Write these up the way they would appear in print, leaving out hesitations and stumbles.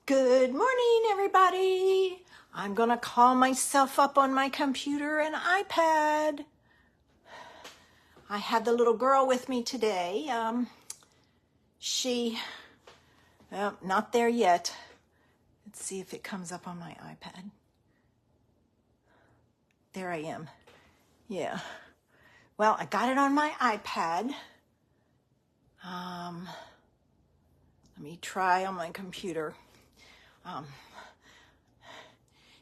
Good morning, everybody. I'm gonna call myself up on my computer and iPad. I had the little girl with me today. Not there yet. Let's see if it comes up on my iPad. There I am. Yeah. Well, I got it on my iPad. Let me try on my computer.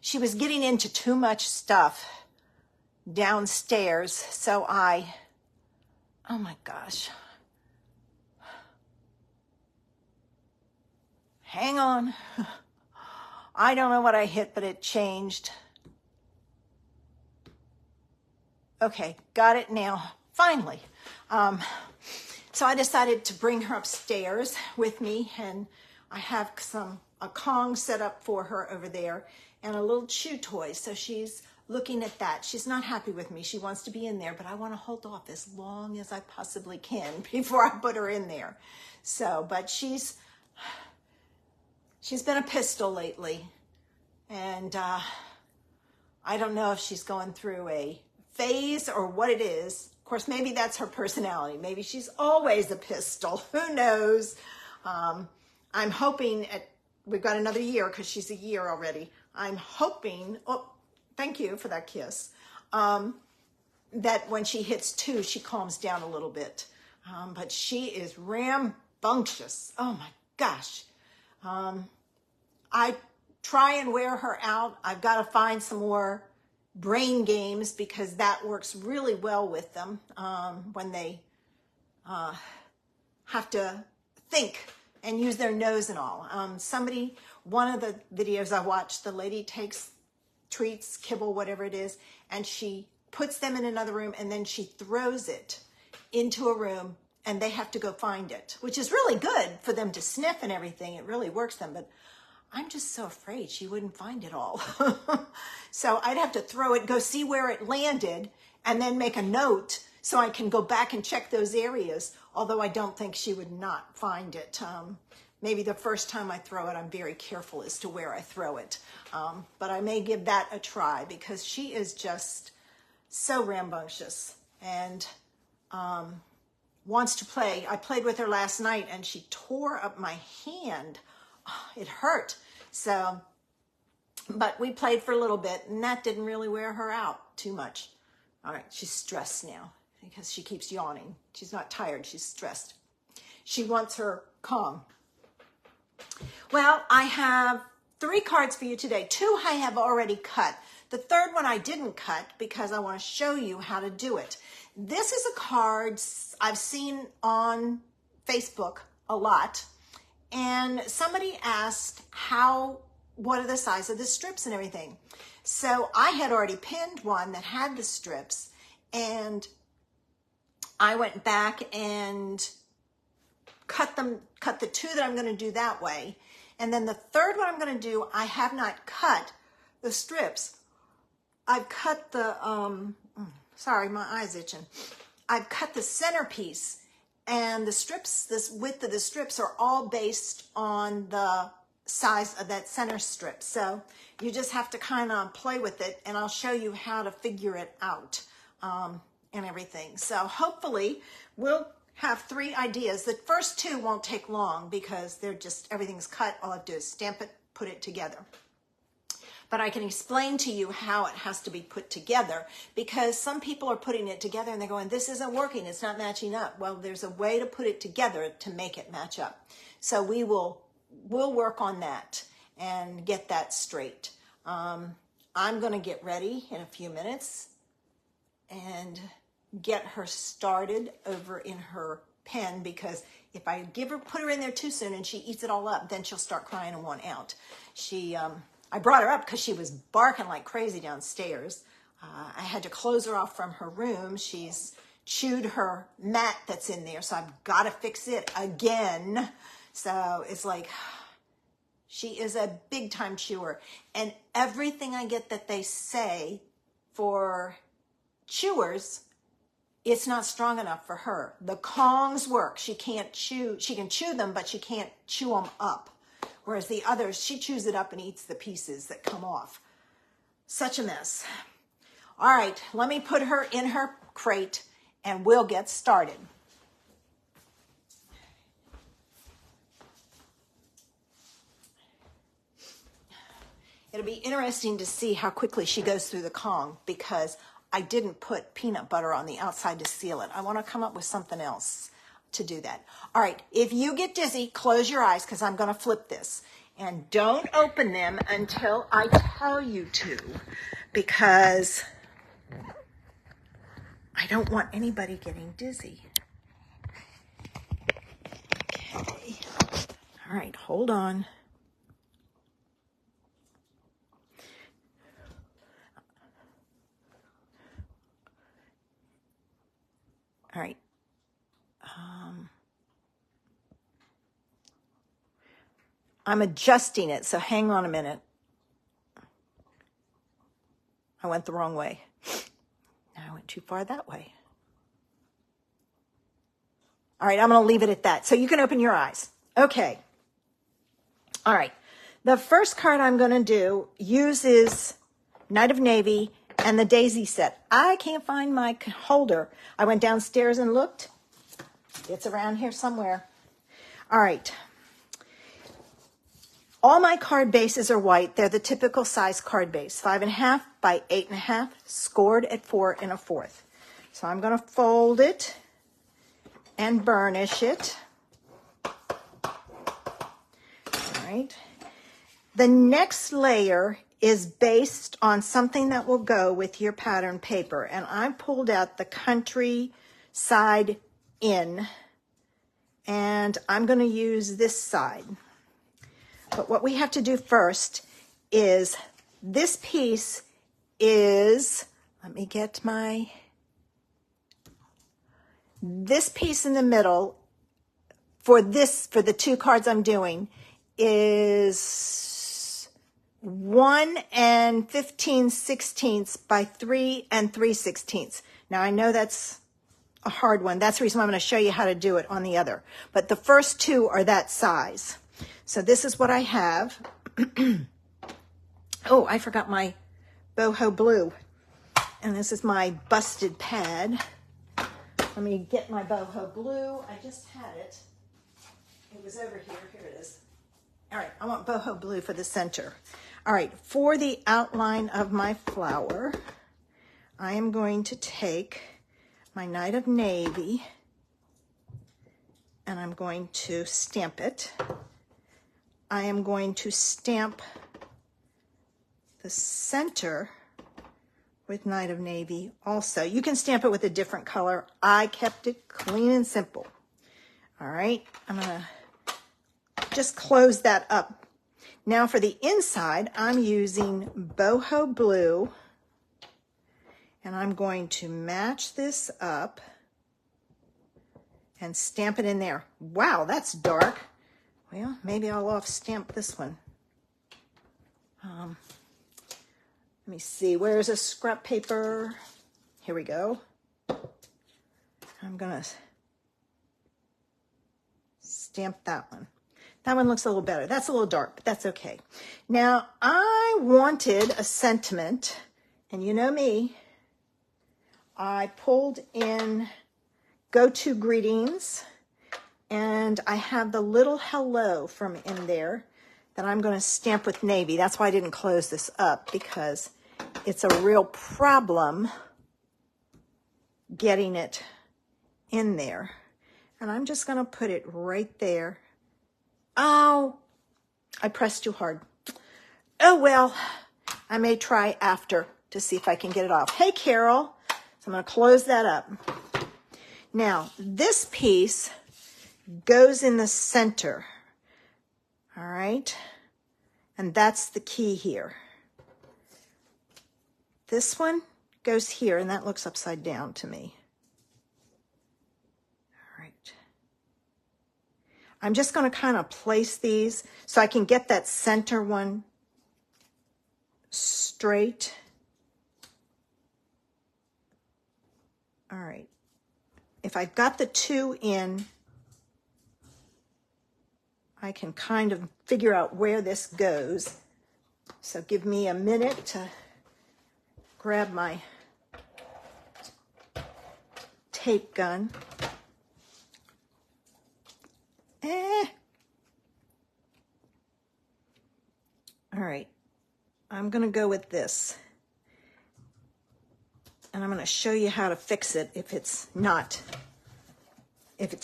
She was getting into too much stuff downstairs, so oh my gosh. Hang on. I don't know what I hit, but it changed. Okay, got it now. Finally. So I decided to bring her upstairs with me, and I have a Kong set up for her over there and a little chew toy. So she's looking at that. She's not happy with me. She wants to be in there, but I want to hold off as long as I possibly can before I put her in there. So, but she's been a pistol lately, and I don't know if she's going through a phase or what it is. Of course, maybe that's her personality. Maybe she's always a pistol. Who knows? I'm hoping we've got another year because she's a year already. I'm hoping, oh, thank you for that kiss, that when she hits 2, she calms down a little bit. But she is rambunctious. Oh my gosh. I try and wear her out. I've got to find some more brain games because that works really well with them when they have to think and use their nose and all. One of the videos I watched, the lady takes treats, kibble, whatever it is, and she puts them in another room and then she throws it into a room and they have to go find it, which is really good for them to sniff and everything. It really works them, but I'm just so afraid she wouldn't find it all. So I'd have to throw it, go see where it landed, and then make a note so I can go back and check those areas, although I don't think she would not find it. Maybe the first time I throw it, I'm very careful as to where I throw it. But I may give that a try because she is just so rambunctious and wants to play. I played with her last night and she tore up my hand. Oh, it hurt. So, but we played for a little bit and that didn't really wear her out too much. All right, she's stressed now because she keeps yawning. She's not tired, she's stressed. She wants her Kong. Well, I have 3 cards for you today. 2 I have already cut. The third one I didn't cut because I want to show you how to do it. This is a card I've seen on Facebook a lot. And somebody asked what are the size of the strips and everything. So I had already pinned one that had the strips, and I went back and cut the 2 that I'm going to do that way. And then the third one I'm going to do, I have not cut the strips. I've cut the, sorry, my eye's itching. I've cut the centerpiece. And the strips, this width of the strips are all based on the size of that center strip. So you just have to kind of play with it, and I'll show you how to figure it out and everything. So hopefully we'll have 3 ideas. The first 2 won't take long because everything's cut. All I have to do is stamp it, put it together. But I can explain to you how it has to be put together because some people are putting it together and they're going, this isn't working, it's not matching up. Well, there's a way to put it together to make it match up. So we'll work on that and get that straight. I'm going to get ready in a few minutes and get her started over in her pen because if I put her in there too soon and she eats it all up, then she'll start crying and want out. I brought her up because she was barking like crazy downstairs. I had to close her off from her room. She's chewed her mat that's in there, so I've got to fix it again. So it's like, she is a big time chewer. And everything I get that they say for chewers, it's not strong enough for her. The Kongs work. She can chew them, but she can't chew them up. Whereas the others, she chews it up and eats the pieces that come off. Such a mess. All right, let me put her in her crate and we'll get started. It'll be interesting to see how quickly she goes through the Kong because I didn't put peanut butter on the outside to seal it. I want to come up with something else to do that. All right, if you get dizzy, close your eyes because I'm going to flip this. And don't open them until I tell you to because I don't want anybody getting dizzy. Okay. All right, hold on. All right. I'm adjusting it, so hang on a minute. I went the wrong way. Now I went too far that way. All right, I'm going to leave it at that. So you can open your eyes. Okay. All right. The first card I'm going to do uses Night of Navy and the Daisy set. I can't find my holder. I went downstairs and looked. It's around here somewhere. All right. All my card bases are white. They're the typical size card base, 5.5 by 8.5, scored at 4 1/4. So I'm going to fold it and burnish it. All right. The next layer is based on something that will go with your pattern paper. And I pulled out the Country Side In, and I'm going to use this side. But what we have to do first is this piece is, let me get this piece in the middle for the two cards I'm doing is 1 15/16 by 3 3/16. Now I know that's a hard one. That's the reason why I'm going to show you how to do it on the other. But the first two are that size. So this is what I have. Oh, I forgot my boho blue. And this is my busted pad. Let me get my boho blue. I just had it. It was over here. Here it is. All right, I want boho blue for the center. All right, for the outline of my flower, I am going to take my Night of Navy and I'm going to stamp it. I am going to stamp the center with Night of Navy also. You can stamp it with a different color. I kept it clean and simple. All right, I'm gonna just close that up. Now for the inside, I'm using boho blue and I'm going to match this up and stamp it in there. Wow, that's dark. Well, maybe I'll off-stamp this one. Let me see, where's a scrap paper? Here we go. I'm gonna stamp that one. That one looks a little better. That's a little dark, but that's okay. Now, I wanted a sentiment, and you know me, I pulled in Go To Greetings, and I have the little hello from in there that I'm going to stamp with navy. That's why I didn't close this up, because it's a real problem getting it in there. And I'm just going to put it right there. Oh, I pressed too hard. Oh, well, I may try after to see if I can get it off. Hey, Carol. So I'm going to close that up. Now, this piece goes in the center. All right. And that's the key here. This one goes here, and that looks upside down to me. All right. I'm just going to kind of place these so I can get that center one straight. All right. If I've got the two in, I can kind of figure out where this goes. So give me a minute to grab my tape gun. All right, I'm going to go with this. And I'm going to show you how to fix it if it's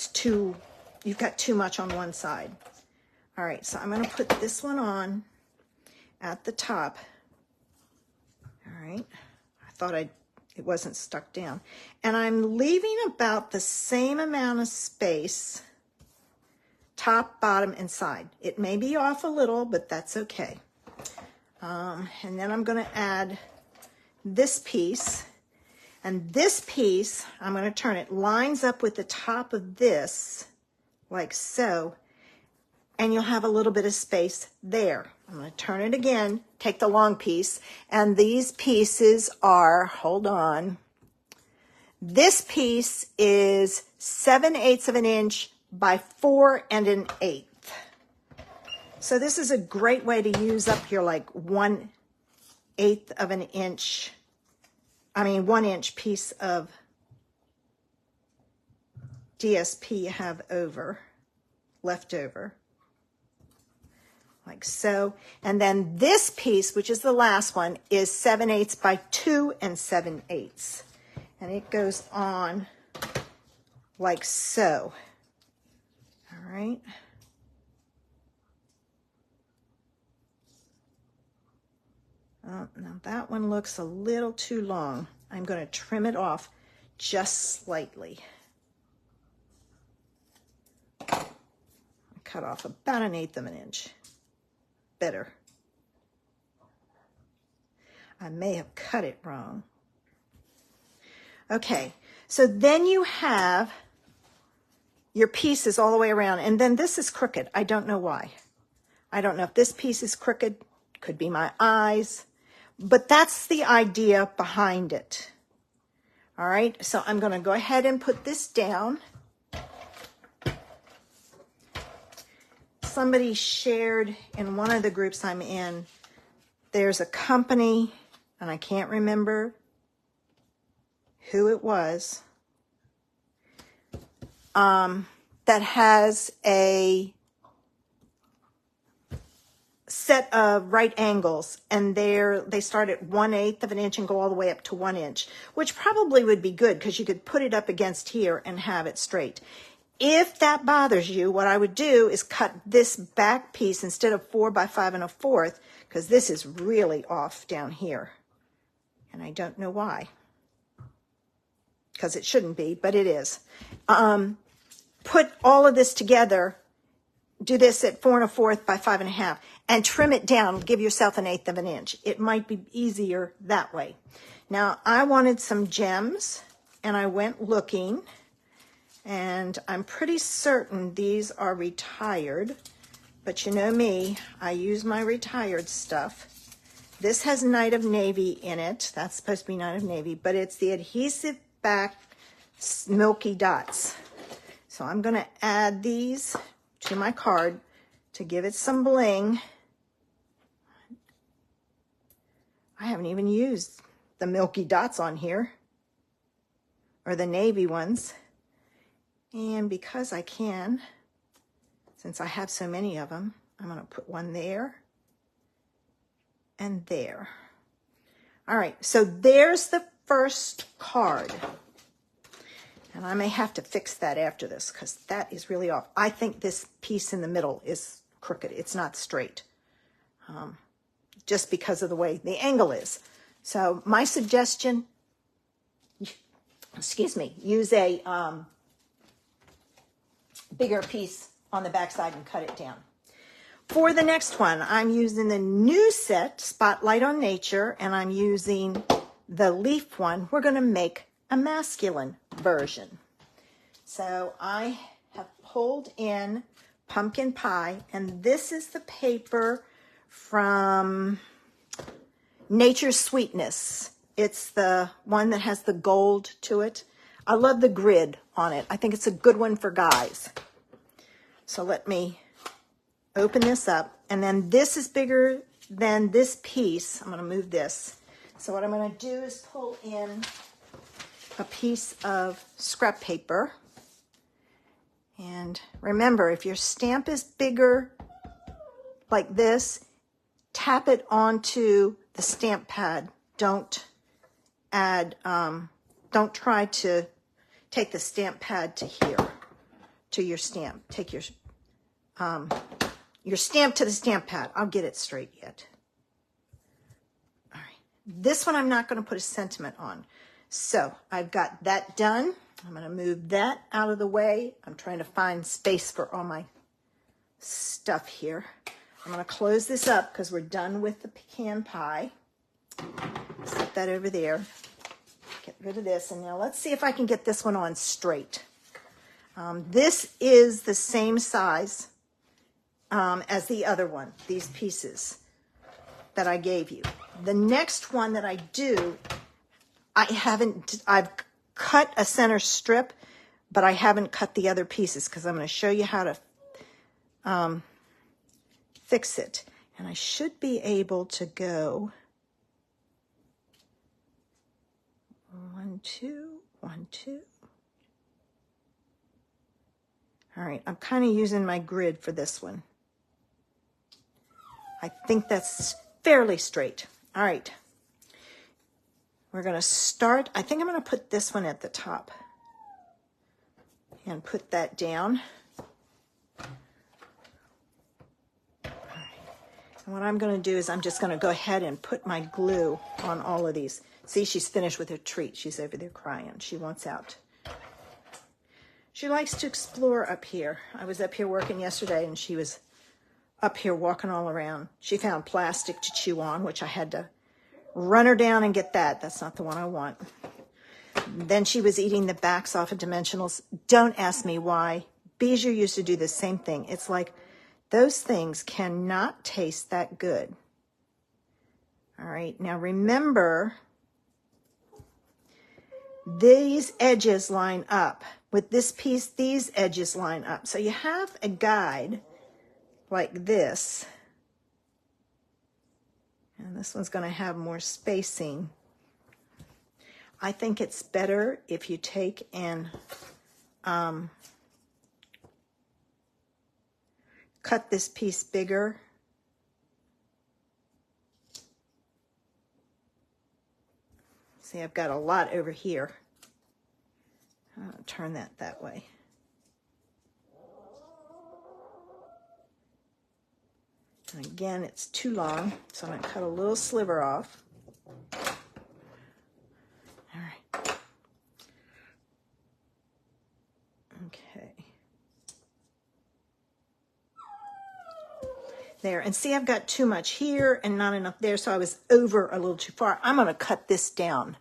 too, you've got too much on one side. All right, so I'm going to put this one on at the top. All right, I thought it wasn't stuck down. And I'm leaving about the same amount of space, top, bottom, and side. It may be off a little, but that's okay. And then I'm going to add this piece. And this piece, I'm going to turn it, lines up with the top of this, like so. And you'll have a little bit of space there. I'm going to turn it again, take the long piece, and these pieces are, hold on, this piece is 7/8 of an inch by 4 1/8. So this is a great way to use up your like 1/8 of an inch, 1 inch piece of DSP you have left over. Like so. And then this piece, which is the last one, is 7/8 by 2 7/8. And it goes on like so. All right. Oh, now that one looks a little too long. I'm going to trim it off just slightly. Cut off about 1/8 of an inch. Better. I may have cut it wrong. Okay, so then you have your pieces all the way around, and then this is crooked. I don't know why. I don't know if this piece is crooked. Could be my eyes, but that's the idea behind it. All right, so I'm going to go ahead and put this down. Somebody shared in one of the groups I'm in, there's a company, and I can't remember who it was, that has a set of right angles, and they start at 1/8 of an inch and go all the way up to 1 inch, which probably would be good because you could put it up against here and have it straight. If that bothers you, what I would do is cut this back piece instead of 4 by 5 1/4, because this is really off down here. And I don't know why, because it shouldn't be, but it is. Put all of this together, do this at 4 1/4 by 5 1/2, and trim it down, give yourself 1/8 of an inch. It might be easier that way. Now, I wanted some gems, and I went looking. And I'm pretty certain these are retired, but you know me, I use my retired stuff. This has Night of Navy in it. That's supposed to be Night of Navy, but it's the adhesive back milky dots. So I'm going to add these to my card to give it some bling. I haven't even used the milky dots on here, or the navy ones. And because I can, since I have so many of them, I'm going to put one there and there. All right, so there's the first card. And I may have to fix that after this because that is really off. I think this piece in the middle is crooked. It's not straight, just because of the way the angle is. So my suggestion, excuse me, use a bigger piece on the back side and cut it down. For the next one, I'm using the new set, Spotlight on Nature, and I'm using the leaf one. We're going to make a masculine version. So I have pulled in Pumpkin Pie, and this is the paper from Nature's Sweetness. It's the one that has the gold to it. I love the grid on it. I think it's a good one for guys. So let me open this up, and then this is bigger than this piece. I'm going to move this. So what I'm going to do is pull in a piece of scrap paper. And remember, if your stamp is bigger like this, tap it onto the stamp pad. Don't try to take the stamp pad to here, to your stamp. Take your stamp to the stamp pad. I'll get it straight yet. All right. This one I'm not going to put a sentiment on. So I've got that done. I'm going to move that out of the way. I'm trying to find space for all my stuff here. I'm going to close this up because we're done with the pecan pie. Set that over there. Get rid of this. And now let's see if I can get this one on straight. This is the same size as the other one, these pieces that I gave you. The next one that I do, I've cut a center strip, but I haven't cut the other pieces because I'm going to show you how to fix it. And I should be able to go 1, 2, 1, 2. All right, I'm kind of using my grid for this one. I think that's fairly straight. All right. We're going to start. I think I'm going to put this one at the top and put that down. All right. And what I'm going to do is I'm just going to go ahead and put my glue on all of these. See, she's finished with her treat. She's over there crying. She wants out. She likes to explore up here. I was up here working yesterday, and she was up here walking all around. She found plastic to chew on, which I had to run her down and get that. That's not the one I want. Then she was eating the backs off of Dimensionals. Don't ask me why. Bijou used to do the same thing. It's like those things cannot taste that good. All right, now remember, these edges line up. With this piece, these edges line up. So you have a guide like this. And this one's going to have more spacing. I think it's better if you take and cut this piece bigger. See, I've got a lot over here. I'll turn that way. And again, it's too long, so I'm going to cut a little sliver off. All right. Okay. There, and see, I've got too much here and not enough there, so I was over a little too far. I'm going to cut this down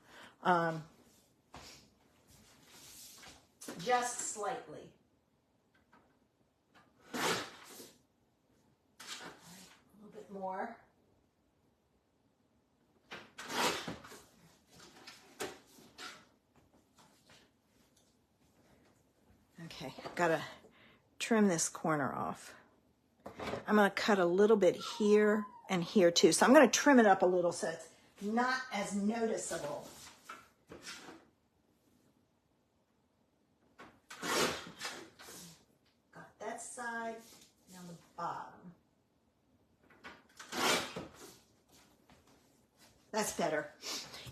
just slightly. More. Okay, gotta trim this corner off. I'm gonna cut a little bit here and here too. So I'm gonna trim it up a little so it's not as noticeable. Got that side, now the bottom. That's better.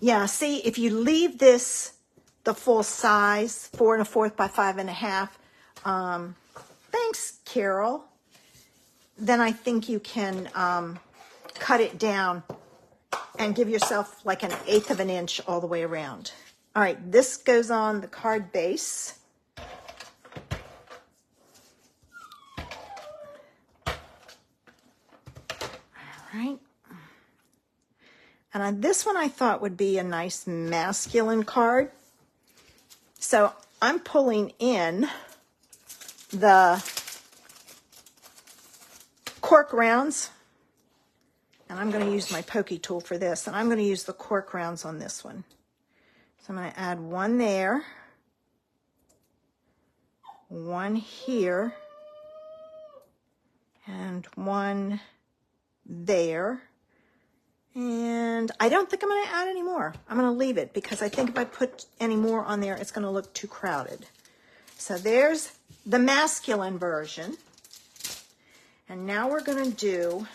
Yeah, see, if you leave this the full size, 4 1/4 by 5 1/2, thanks, Carol, then I think you can cut it down and give yourself like 1/8 of an inch all the way around. All right, this goes on the card base. All right. And this one I thought would be a nice masculine card. So I'm pulling in the cork rounds. And I'm going to use my pokey tool for this. And I'm going to use the cork rounds on this one. So I'm going to add one there. One here. and one there. And I don't think I'm going to add any more. I'm going to leave it because I think if I put any more on there, it's going to look too crowded. So there's the masculine version. And now we're going to do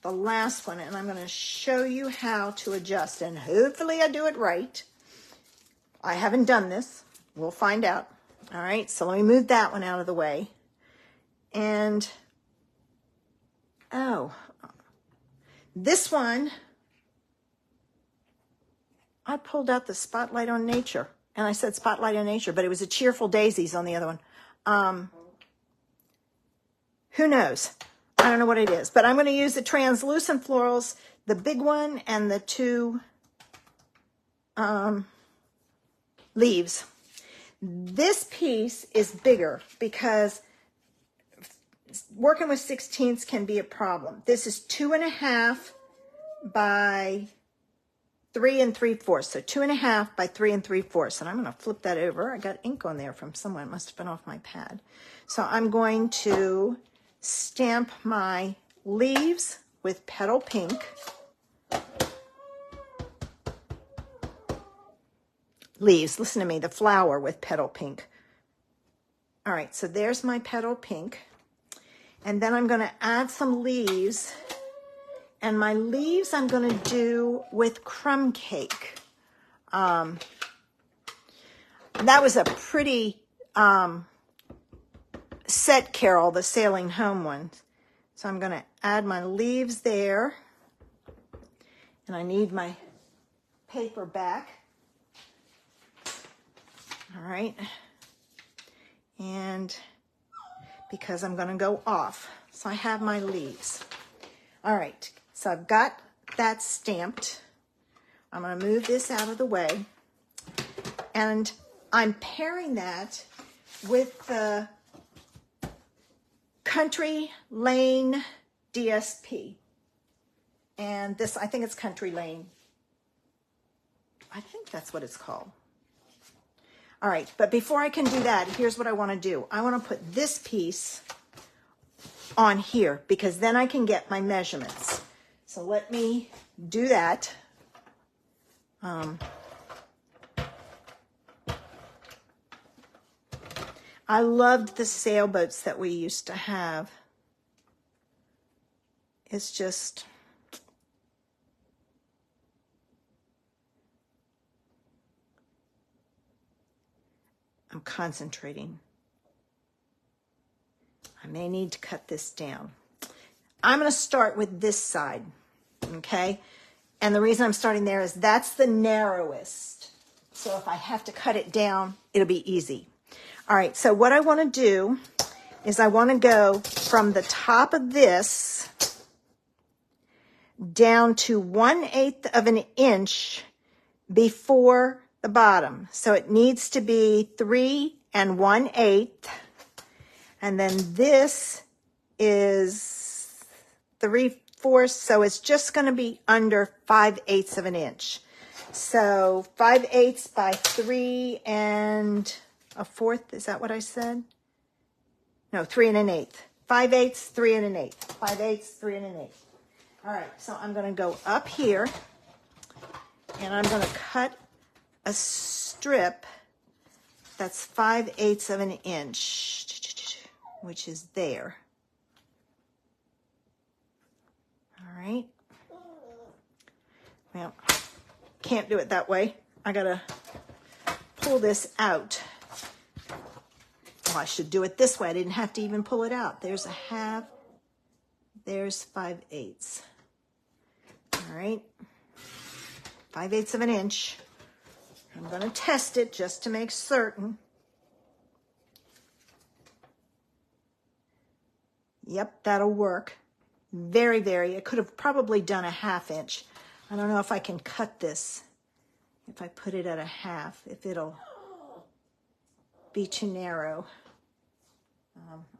the last one, and I'm going to show you how to adjust. And hopefully I do it right. I haven't done this. We'll find out. All right, so let me move that one out of the way. And, oh, this one, I pulled out the Spotlight on Nature. And I said Spotlight on Nature, but it was a Cheerful Daisies on the other one. Who knows? I don't know what it is. But I'm going to use the translucent florals, the big one and the two leaves. This piece is bigger because working with 16ths can be a problem. This is 2.5 by 3 3/4. So 2.5 by 3 3/4. And I'm going to flip that over. I got ink on there from someone. It must have been off my pad. So I'm going to stamp my leaves with Petal Pink. Leaves, listen to me, the flower with Petal Pink. All right, so there's my Petal Pink. And then I'm going to add some leaves. And my leaves I'm going to do with Crumb Cake. That was a pretty set, Carol, the Sailing Home one. So I'm going to add my leaves there. And I need my paper back. All right. And because I'm going to go off. So I have my leaves. All right. So I've got that stamped. I'm going to move this out of the way. And I'm pairing that with the Country Lane DSP. And this, I think it's Country Lane. I think that's what it's called. All right, but before I can do that, here's what I want to do. I want to put this piece on here because then I can get my measurements. So let me do that. I loved the sailboats that we used to have. It's just... I'm concentrating. I may need to cut this down. I'm going to start with this side, okay? And the reason I'm starting there is that's the narrowest. So if I have to cut it down, it'll be easy. All right, so what I want to do is I want to go from the top of this down to 1/8 of an inch before the bottom. So it needs to be 3 1/8. And then this is 3/4. So it's just going to be under 5/8 of an inch. So 5/8 by 3 1/4. Is that what I said? No, 3 1/8. 5/8, 3 1/8. 5/8, 3 1/8. All right. So I'm going to go up here and I'm going to cut a strip that's 5/8 of an inch, which is there. All right. Well, can't do it that way. I gotta pull this out. Oh, I should do it this way. I didn't have to even pull it out. There's 1/2. There's 5/8. All right. 5/8 of an inch. I'm going to test it just to make certain. Yep, that'll work. Very, very. I could have probably done 1/2 inch. I don't know if I can cut this. If I put it at 1/2, if it'll be too narrow.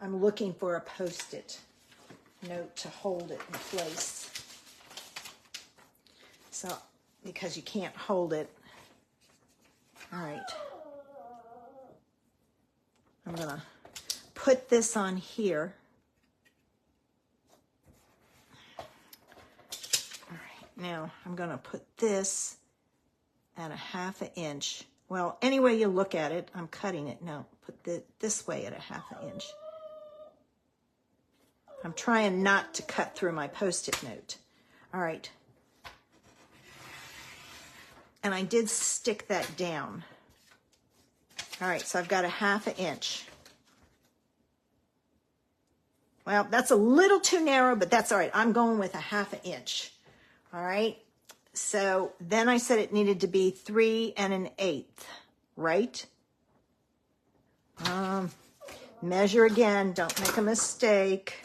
I'm looking for a Post-it note to hold it in place. So, because you can't hold it. All right, I'm going to put this on here. Now I'm going to put this at a 1/2 inch. Well, any way you look at it, I'm cutting it. No, put this way at a 1/2 inch. I'm trying not to cut through my Post-it note. All right. And I did stick that down. All right, so I've got a 1/2 inch. Well, that's a little too narrow, but that's all right. I'm going with a 1/2 inch. All right. So then I said it needed to be 3 1/8, right? Measure again. Don't make a mistake.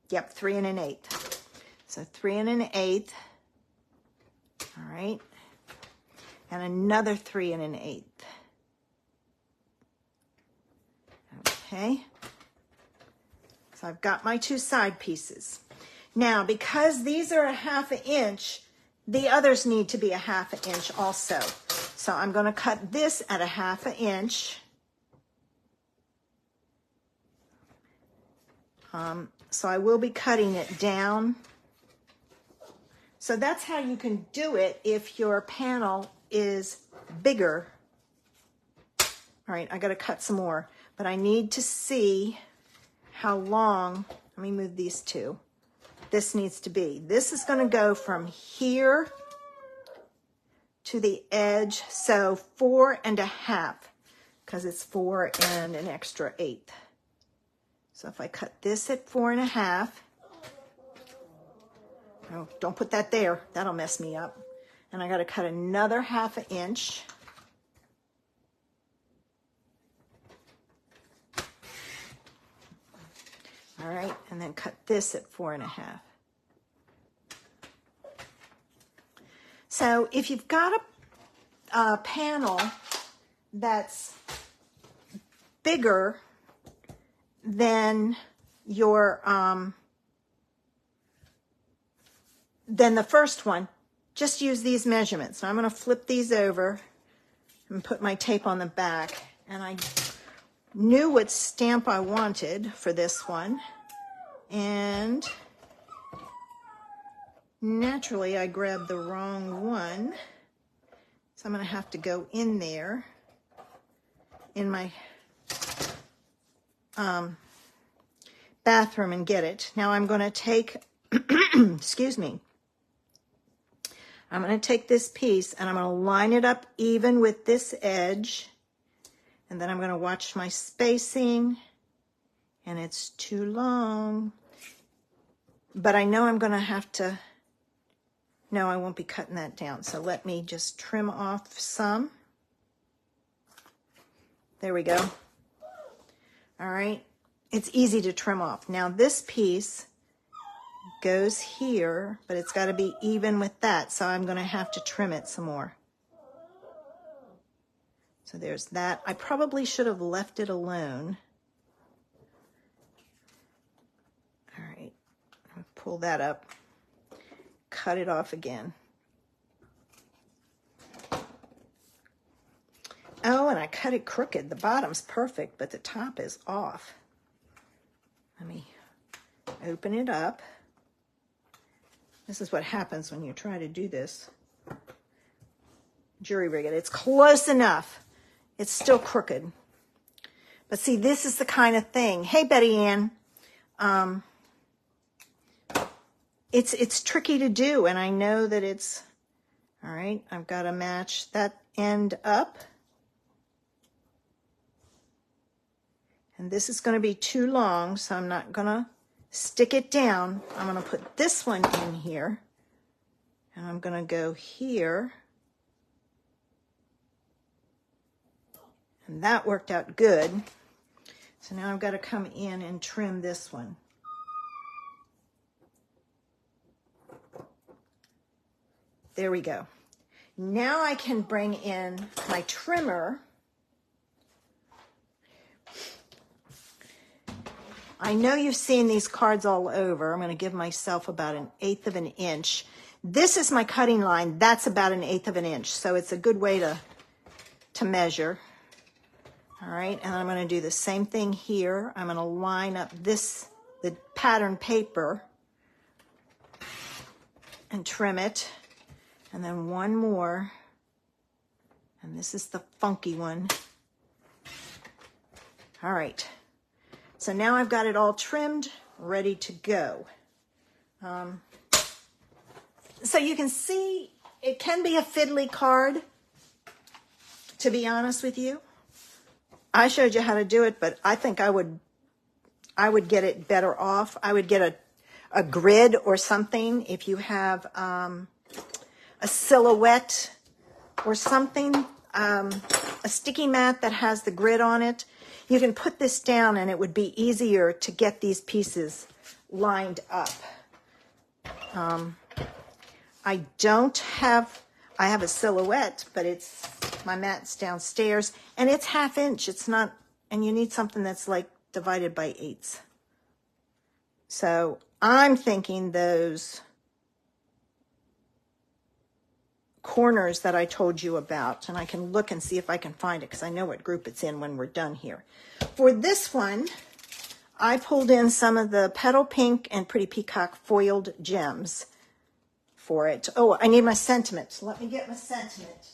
Yep, 3 1/8. So 3 1/8. All right. And another 3 1/8. Okay. So I've got my 2 side pieces. Now, because these are a 1/2 inch, the others need to be a 1/2 inch also. So I'm going to cut this at a 1/2 inch. So I will be cutting it down. So that's how you can do it if your panel is bigger. All right, I got to cut some more, but I need to see how long. Let me move these 2. This needs to be. This is going to go from here to the edge, so 4 1/2, because it's 4 and an extra 1/8. So if I cut this at 4 1/2, oh, don't put that there. That'll mess me up. And I got to cut another 1/2 inch. All right, and then cut this at 4 1/2. So if you've got a panel that's bigger than your than the first one, just use these measurements. So I'm going to flip these over and put my tape on the back. And I knew what stamp I wanted for this one. And naturally, I grabbed the wrong one. So I'm going to have to go in there in my bathroom and get it. Now I'm going to take, excuse me, I'm going to take this piece and I'm going to line it up even with this edge. And then I'm going to watch my spacing. And it's too long. But I know I'm going to have to, no, I won't be cutting that down. So let me just trim off some. There we go. All right. It's easy to trim off. Now this piece goes here, but it's got to be even with that. So I'm going to have to trim it some more. So there's that. I probably should have left it alone. All right. I'll pull that up. Cut it off again. Oh, and I cut it crooked. The bottom's perfect, but the top is off. Let me open it up. This is what happens when you try to do this. Jury rig it. It's close enough. It's still crooked. But see, this is the kind of thing. Hey, Betty Ann. It's tricky to do, and I know that it's, all right, I've got to match that end up. And this is going to be too long, so I'm not going to stick it down. I'm going to put this one in here, and I'm going to go here. And that worked out good. So now I've got to come in and trim this one. There we go. Now I can bring in my trimmer. I know you've seen these cards all over. I'm going to give myself about 1/8 of an inch. This is my cutting line. That's about 1/8 of an inch. So it's a good way to measure. All right, and I'm going to do the same thing here. I'm going to line up this the pattern paper and trim it. And then one more. And this is the funky one. All right. So now I've got it all trimmed, ready to go. So you can see it can be a fiddly card, to be honest with you. I showed you how to do it, but I think I would get it better off. I would get a grid or something if you have a silhouette or something, a sticky mat that has the grid on it. You can put this down and it would be easier to get these pieces lined up. I have a silhouette, but my mat's downstairs and it's 1/2 inch. It's not, and you need something that's like divided by 8ths. So I'm thinking those corners that I told you about, and I can look and see if I can find it because I know what group it's in when we're done here. For this one, I pulled in some of the Petal Pink and Pretty Peacock foiled gems for it. Oh, I need my sentiment. Let me get my sentiment.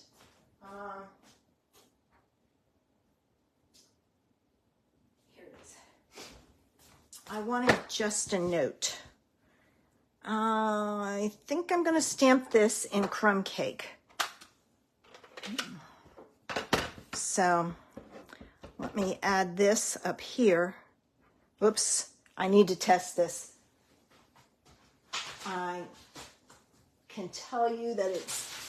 Here it is. I wanted just a note. I think I'm going to stamp this in crumb cake. So let me add this up here. Whoops, I need to test this. I can tell you that it's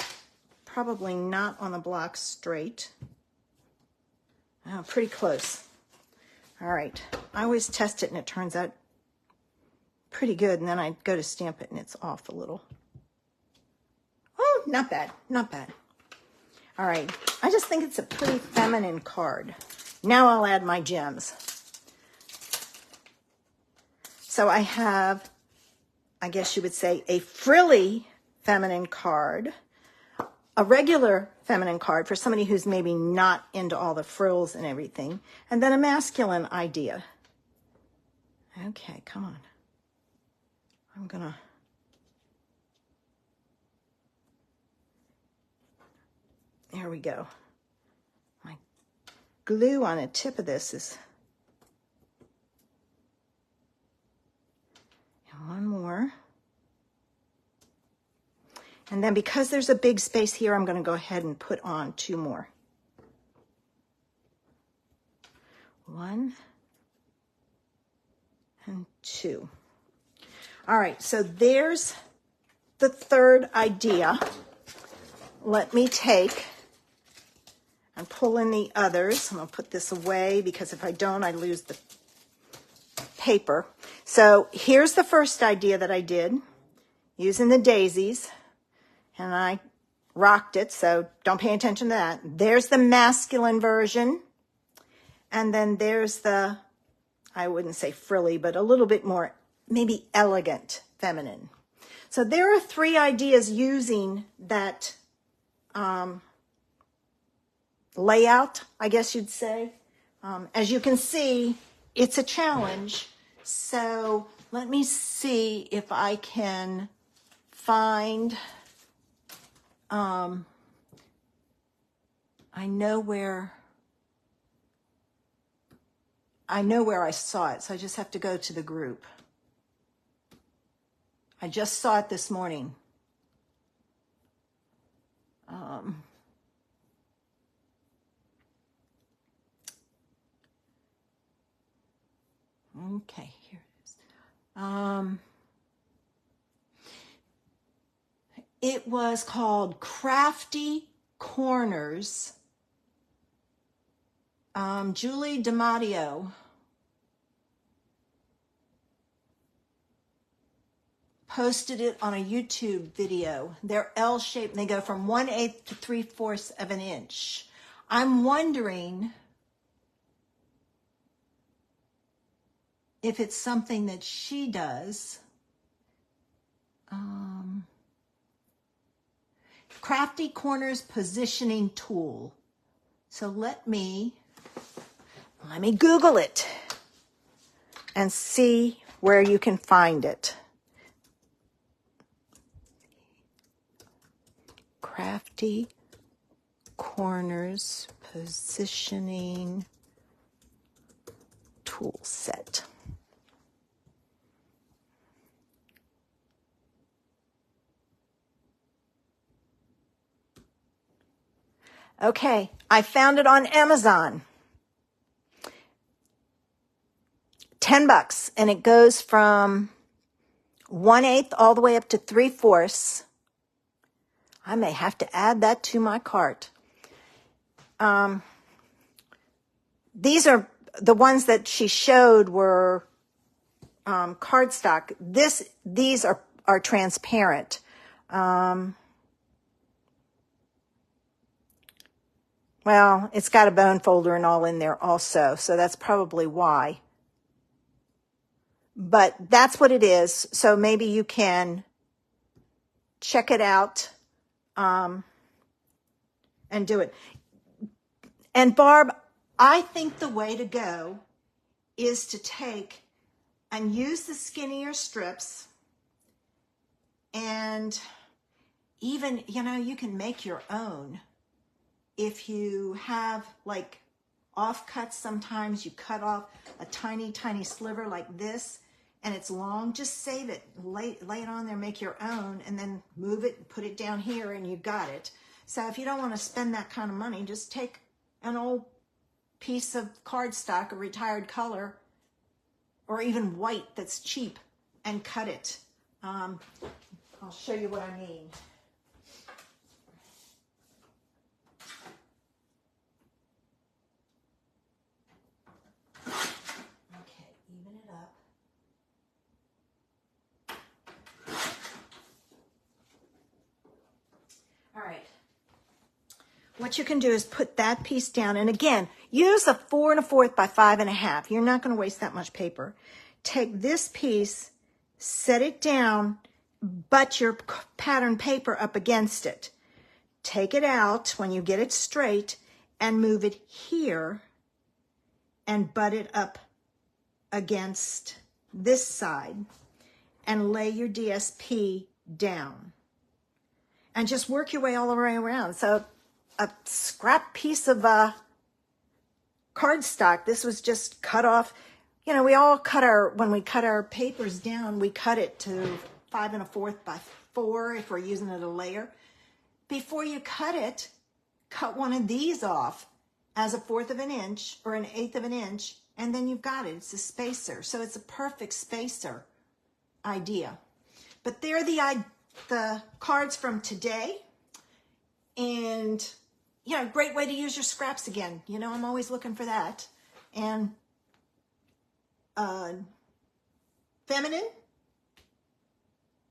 probably not on the block straight. Oh, pretty close. All right, I always test it and it turns out pretty good, and then I go to stamp it and it's off a little. Oh, not bad, not bad. All right, I just think it's a pretty feminine card. Now I'll add my gems. So I have, I guess you would say, a frilly feminine card, a regular feminine card for somebody who's maybe not into all the frills and everything, and then a masculine idea. Okay, come on. I'm gonna, there we go. My glue on the tip of this is, and one more. And then because there's a big space here, I'm gonna go ahead and put on 2 more. 1 and 2. All right, so there's the third idea. Let me take and pull in the others. I'm gonna put this away because if I don't, I lose the paper. So here's the first idea that I did using the daisies, and I rocked it, so don't pay attention to that. There's the masculine version, and then there's the, I wouldn't say frilly, but a little bit more maybe elegant feminine. So there are 3 ideas using that layout, I guess you'd say. As you can see, it's a challenge. So let me see if I can find, I know where I saw it, so I just have to go to the group. I just saw it this morning. Okay, here it is. It was called Crafty Corners. Julie DiMatteo posted it on a YouTube video. They're L-shaped and they go from 1/8 to 3/4 of an inch. I'm wondering if it's something that she does. Crafty Corners Positioning Tool. So let me Google it and see where you can find it. Crafty Corners Positioning Tool Set. Okay, I found it on Amazon. $10, and it goes from 1/8 all the way up to 3/4. I may have to add that to my cart. These are the ones that she showed were cardstock. These are transparent. Well, it's got a bone folder and all in there also, so that's probably why. But that's what it is. So maybe you can check it out and do it. And Barb, I think the way to go is to take and use the skinnier strips, and even, you can make your own. If you have like offcuts, sometimes you cut off a tiny, tiny sliver like this, and it's long, just save it, lay it on there, make your own, and then move it, put it down here, and you got it. So if you don't want to spend that kind of money, just take an old piece of cardstock, a retired color, or even white that's cheap, and cut it. I'll show you what I mean. Okay, even it up. All right. What you can do is put that piece down, and again, use a 4 1/4 by 5 1/2. You're not going to waste that much paper. Take this piece, set it down, butt your pattern paper up against it. Take it out when you get it straight and move it here and butt it up against this side and lay your DSP down. And just work your way all the way around. So a scrap piece of cardstock, this was just cut off. We all when we cut our papers down, we cut it to 5 1/4 by 4 if we're using it a layer. Before you cut it, cut one of these off as a 1/4 of an inch or an 1/8 of an inch, and then you've got it. It's a spacer. So it's a perfect spacer idea. But they're the cards from today. And, great way to use your scraps again. I'm always looking for that. And feminine,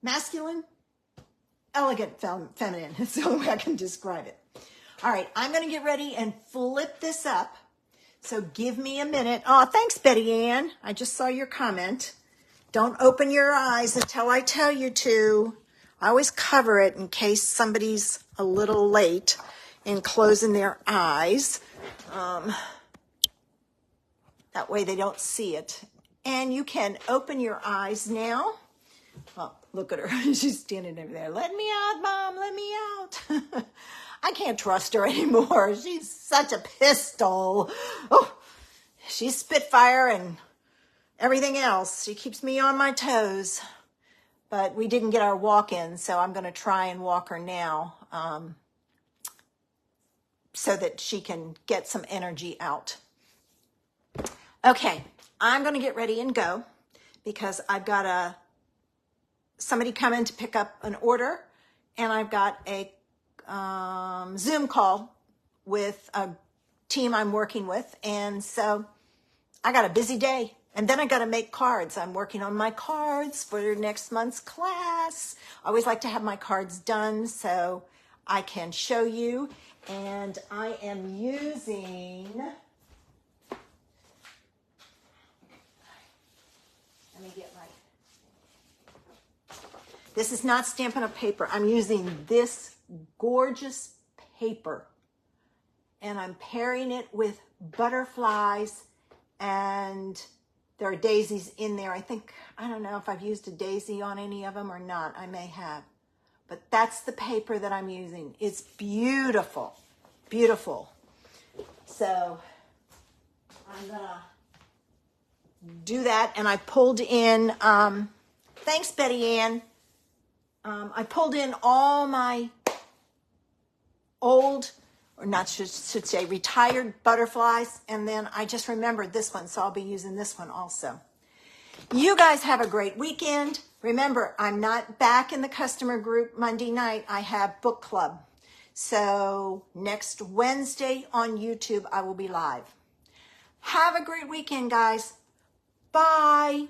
masculine, elegant feminine. That's the only way I can describe it. All right, I'm going to get ready and flip this up. So give me a minute. Oh, thanks, Betty Ann. I just saw your comment. Don't open your eyes until I tell you to. I always cover it in case somebody's a little late in closing their eyes. That way they don't see it. And you can open your eyes now. Oh, look at her. She's standing over there. Let me out, Mom. Let me out. I can't trust her anymore. She's such a pistol. Oh, she's Spitfire and everything else. She keeps me on my toes. But we didn't get our walk in, so I'm going to try and walk her now so that she can get some energy out. Okay, I'm going to get ready and go because I've got somebody come in to pick up an order, and I've got a Zoom call with a team I'm working with, and so I got a busy day. And then I got to make cards. I'm working on my cards for next month's class. I always like to have my cards done so I can show you. And I am using, let me get this is not Stampin' Up! Paper. I'm using this gorgeous paper. And I'm pairing it with butterflies and There are daisies in there. I don't know if I've used a daisy on any of them or not. I may have. But that's the paper that I'm using. It's beautiful. Beautiful. So I'm going to do that. And I pulled in, thanks, Betty Ann. I pulled in all my old, or not should say retired butterflies. And then I just remembered this one. So I'll be using this one also. You guys have a great weekend. Remember, I'm not back in the customer group Monday night. I have book club. So next Wednesday on YouTube, I will be live. Have a great weekend, guys. Bye.